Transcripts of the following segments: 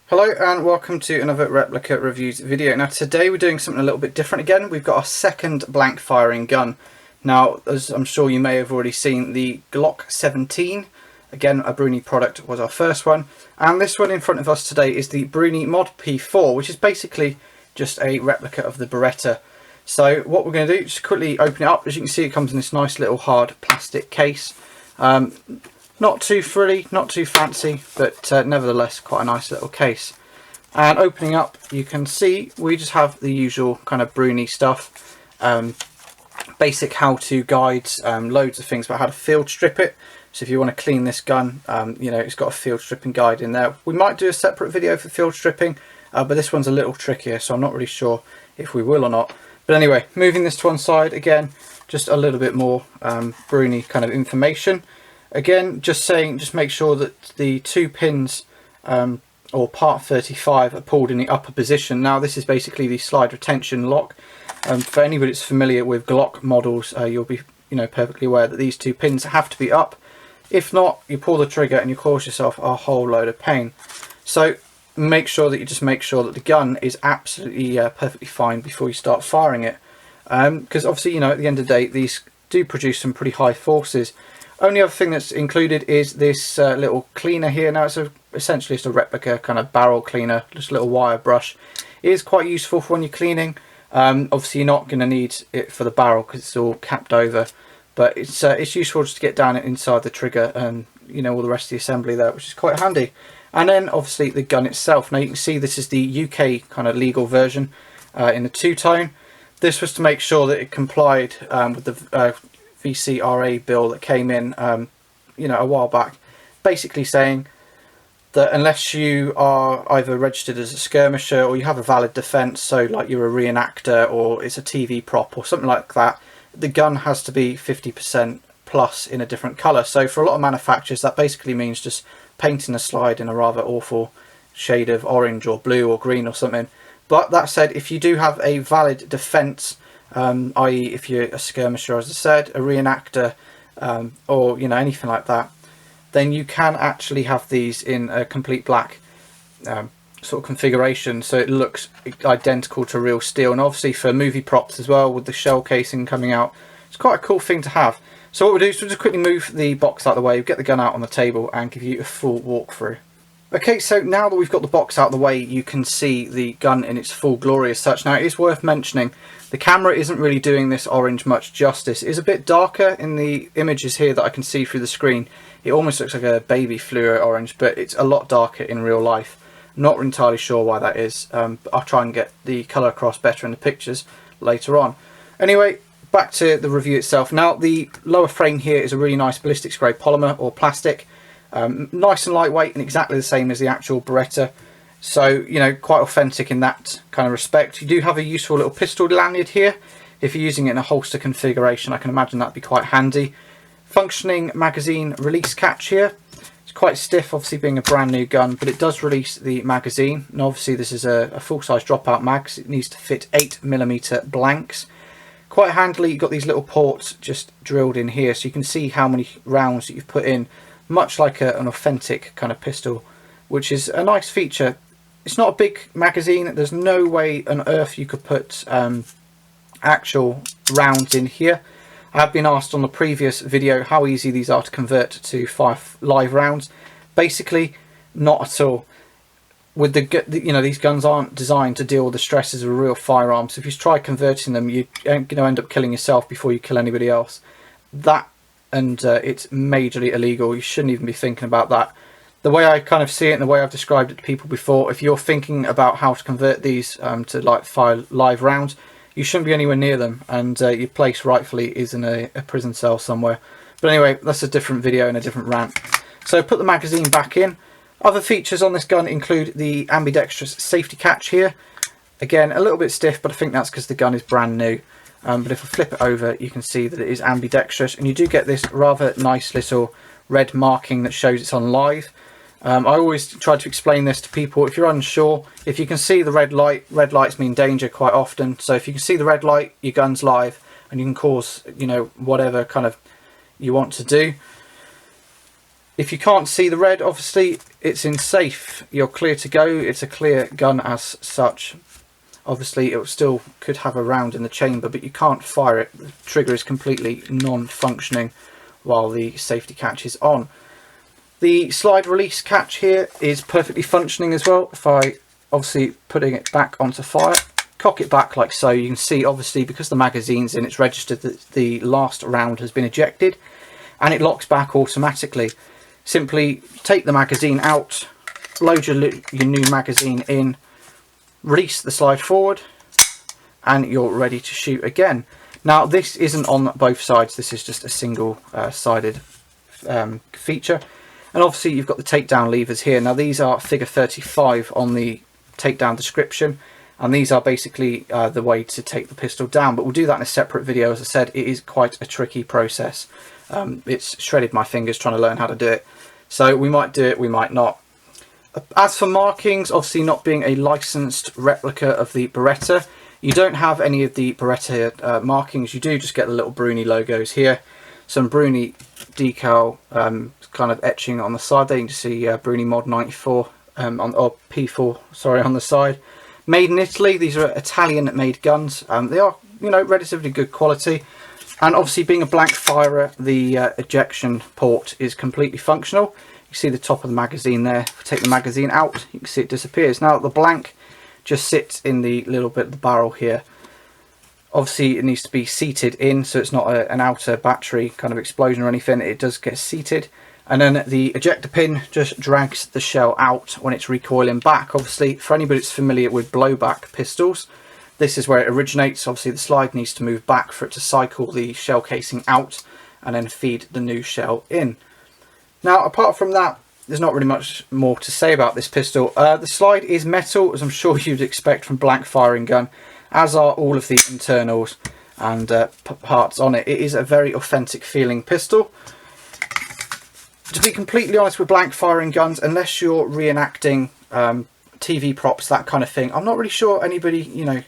Hello and welcome to another replica reviews video. Now today we're doing something a little bit different again. We've got our second blank firing gun. Now, as I'm sure you may have already seen, the Glock 17, again a Bruni product, was our first one. And this one in front of us today is the Bruni Mod P4, which is basically just a replica of the Beretta. So what we're going to do, just quickly open it up. As you can see, it comes in this nice little hard plastic case. Not too frilly, not too fancy, but nevertheless quite a nice little case. And opening up, you can see we just have the usual kind of Bruni stuff. Basic how-to guides, loads of things about how to field strip it. So if you want to clean this gun, you know, it's got a field stripping guide in there. We might do a separate video for field stripping, but this one's a little trickier, so I'm not really sure if we will or not. But anyway, moving this to one side, again, just a little bit more Bruni kind of information. Again, just make sure that the two pins or part 35 are pulled in the upper position. Now this is basically the slide retention lock. For anybody that's familiar with Glock models, you'll be perfectly aware that these two pins have to be up. If not, you pull the trigger and you cause yourself a whole load of pain. So make sure that the gun is absolutely perfectly fine before you start firing it, because obviously at the end of the day these do produce some pretty high forces. Only other thing that's included is this little cleaner here. Now it's essentially just a replica kind of barrel cleaner, just a little wire brush. It is quite useful for when you're cleaning. Obviously you're not going to need it for the barrel because it's all capped over, but it's useful just to get down inside the trigger and all the rest of the assembly there, which is quite handy. And then obviously the gun itself. Now you can see this is the UK kind of legal version in the two-tone. This was to make sure that it complied with the VCRA bill that came in a while back, basically saying that unless you are either registered as a skirmisher or you have a valid defence, so like you're a reenactor or it's a TV prop or something like that, the gun has to be 50% plus in a different colour. So for a lot of manufacturers that basically means just painting a slide in a rather awful shade of orange or blue or green or something. But that said, if you do have a valid defence, i.e. if you're a skirmisher, as I said, a reenactor, or anything like that, then you can actually have these in a complete black sort of configuration, so it looks identical to real steel. And obviously for movie props as well, with the shell casing coming out, it's quite a cool thing to have. So what we'll do is we'll just quickly move the box out of the way, get the gun out on the table and give you a full walkthrough. Okay, so now that we've got the box out of the way, you can see the gun in its full glory as such. Now it is worth mentioning, the camera isn't really doing this orange much justice. It is a bit darker in the images here that I can see through the screen. It almost looks like a baby fluoro orange, but it's a lot darker in real life. I'm not entirely sure why that is, but I'll try and get the colour across better in the pictures later on. Anyway, back to the review itself. Now the lower frame here is a really nice ballistics grade polymer or plastic. Nice and lightweight and exactly the same as the actual Beretta, so quite authentic in that kind of respect. You do have a useful little pistol lanyard here if you're using it in a holster configuration. I can imagine that'd be quite handy. Functioning magazine release catch here. It's quite stiff, obviously being a brand new gun, but it does release the magazine, and obviously this is a full-size dropout mag, so it needs to fit 8mm blanks. Quite handily, you've got these little ports just drilled in here, so you can see how many rounds that you've put in, much like an authentic kind of pistol, which is a nice feature. It's not a big magazine. There's no way on earth you could put actual rounds in here. I have been asked on the previous video how easy these are to convert to 5 live rounds. Basically, not at all. With these guns aren't designed to deal with the stresses of a real firearm. So if you try converting them, you're going to end up killing yourself before you kill anybody else. And it's majorly illegal. You shouldn't even be thinking about that. The way I kind of see it and the way I've described it to people before, if you're thinking about how to convert these to like 5 live rounds, you shouldn't be anywhere near them, and your place rightfully is in a prison cell somewhere. But anyway, that's a different video and a different rant. So put the magazine back in. Other features on this gun include the ambidextrous safety catch here. Again, a little bit stiff, but I think that's because the gun is brand new. But if I flip it over, you can see that it is ambidextrous, and you do get this rather nice little red marking that shows it's on live. I always try to explain this to people. If you're unsure, if you can see the red lights mean danger quite often. So if you can see the red light, your gun's live, and you can cause whatever kind of you want to do. If you can't see the red, obviously it's in safe. You're clear to go. It's a clear gun as such. Obviously it still could have a round in the chamber, but you can't fire it. The trigger is completely non-functioning while the safety catch is on. The slide release catch here is perfectly functioning as well. If I obviously putting it back onto fire, cock it back like so, you can see obviously because the magazine's in, it's registered that the last round has been ejected, and it locks back automatically. Simply take the magazine out, load your new magazine in, release the slide forward, and you're ready to shoot again. Now this isn't on both sides, this is just a single sided feature. And obviously you've got the takedown levers here. Now these are figure 35 on the takedown description, and these are basically the way to take the pistol down, but we'll do that in a separate video. As I said, it is quite a tricky process. It's shredded my fingers trying to learn how to do it, so we might do it, we might not. As for markings, obviously not being a licensed replica of the Beretta, you don't have any of the Beretta markings. You do just get the little Bruni logos here, some Bruni decal kind of etching on the side there. You can see Bruni Mod 94 or P4, sorry, on the side. Made in Italy. These are Italian made guns. They are, you know, relatively good quality. And obviously being a blank firer, the ejection port is completely functional. You see the top of the magazine there. If I take the magazine out, you can see it disappears. Now the blank just sits in the little bit of the barrel here. Obviously it needs to be seated in, so it's not an outer battery kind of explosion or anything. It does get seated. And then the ejector pin just drags the shell out when it's recoiling back. Obviously, for anybody that's familiar with blowback pistols, this is where it originates. Obviously the slide needs to move back for it to cycle the shell casing out and then feed the new shell in. Now apart from that, there's not really much more to say about this pistol. The slide is metal, as I'm sure you'd expect from blank firing gun, as are all of the internals and parts on it. It is a very authentic feeling pistol. To be completely honest with blank firing guns, unless you're reenacting TV props, that kind of thing, I'm not really sure anybody, you know,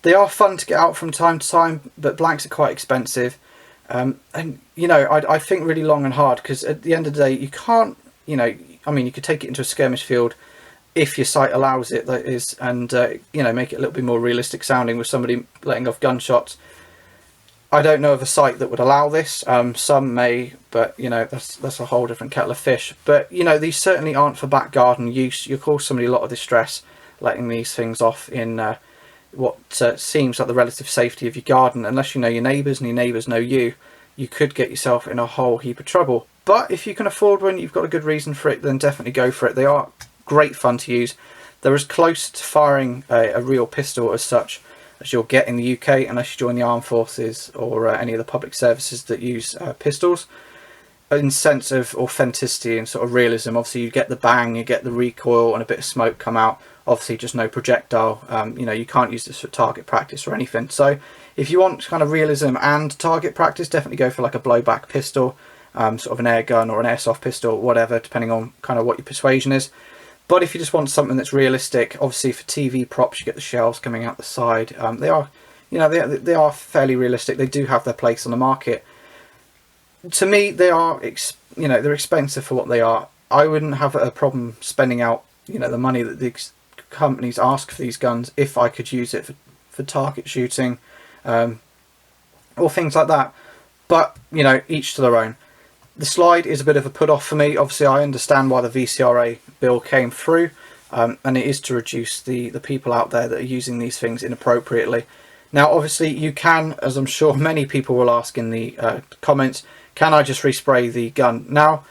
they are fun to get out from time to time, but blanks are quite expensive. And, you know, I think really long and hard, because at the end of the day, you can't, you know, I mean, you could take it into a skirmish field if your sight allows it, that is, and, you know, make it a little bit more realistic sounding with somebody letting off gunshots. I don't know of a site that would allow this. Some may, but, you know, that's a whole different kettle of fish. But, you know, these certainly aren't for back garden use. You cause somebody a lot of distress letting these things off in what seems like the relative safety of your garden. Unless you know your neighbours and your neighbours know you, you could get yourself in a whole heap of trouble. But if you can afford one, you've got a good reason for it, then definitely go for it. They are great fun to use. They're as close to firing a real pistol as such as you'll get in the UK, unless you join the armed forces or any of the public services that use pistols. In sense of authenticity and sort of realism, obviously you get the bang, you get the recoil and a bit of smoke come out. Obviously just no projectile. You know, you can't use this for target practice or anything. So if you want kind of realism and target practice, definitely go for like a blowback pistol, sort of an air gun or an airsoft pistol, whatever, depending on kind of what your persuasion is. But if you just want something that's realistic, obviously for TV props, you get the shells coming out the side. They are, you know, they are fairly realistic. They do have their place on the market. To me, they are, you know, they're expensive for what they are. I wouldn't have a problem spending out, you know, the money that the companies ask for these guns if I could use it for target shooting or things like that. But, you know, each to their own. The slide is a bit of a put off for me. Obviously I understand why the VCRA bill came through, and it is to reduce the people out there that are using these things inappropriately. Now obviously you can, as I'm sure many people will ask in the comments, can I just respray the gun? Now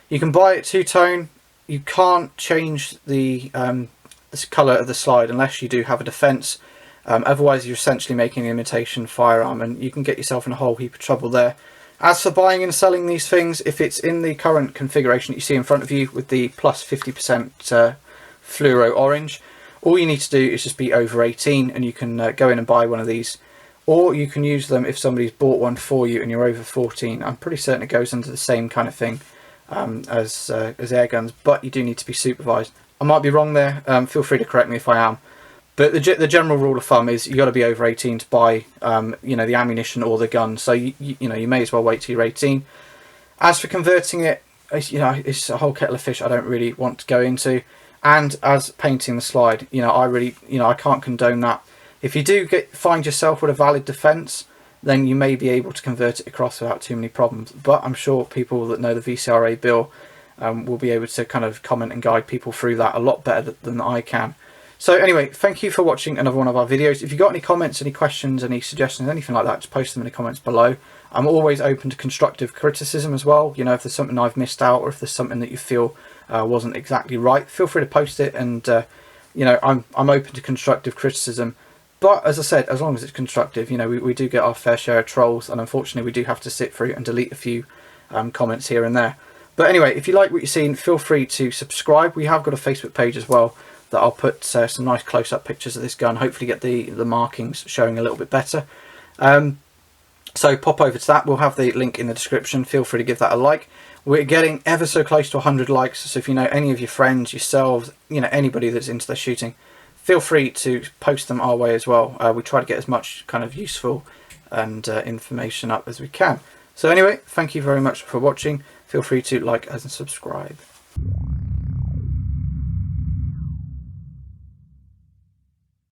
you can buy it two-tone. You can't change the colour of the slide unless you do have a defence. Otherwise you're essentially making an imitation firearm, and you can get yourself in a whole heap of trouble there. As for buying and selling these things, if it's in the current configuration that you see in front of you with the plus 50% fluoro orange, all you need to do is just be over 18 and you can go in and buy one of these. Or you can use them if somebody's bought one for you and you're over 14. I'm pretty certain it goes under the same kind of thing as air guns, but you do need to be supervised. I might be wrong there, feel free to correct me if I am. But the general rule of thumb is you got to be over 18 to buy, you know, the ammunition or the gun. So you know, you may as well wait till you're 18. As for converting it, it's a whole kettle of fish I don't really want to go into. And as painting the slide, I can't condone that. If you do find yourself with a valid defence, then you may be able to convert it across without too many problems. But I'm sure people that know the VCRA bill will be able to kind of comment and guide people through that a lot better than I can. So anyway, thank you for watching another one of our videos. If you've got any comments, any questions, any suggestions, anything like that, just post them in the comments below. I'm always open to constructive criticism as well. If there's something I've missed out, or if there's something that you feel wasn't exactly right, feel free to post it. And I'm open to constructive criticism. But as I said, as long as it's constructive, we do get our fair share of trolls, and unfortunately we do have to sit through and delete a few comments here and there. But anyway, if you like what you're seeing, feel free to subscribe. We have got a Facebook page as well that I'll put some nice close-up pictures of this gun, hopefully get the markings showing a little bit better. So pop over to that. We'll have the link in the description. Feel free to give that a like. We're getting ever so close to 100 likes, so if you know any of your friends, yourselves, anybody that's into their shooting, feel free to post them our way as well. We try to get as much kind of useful and information up as we can. So anyway, thank you very much for watching. Feel free to like and subscribe.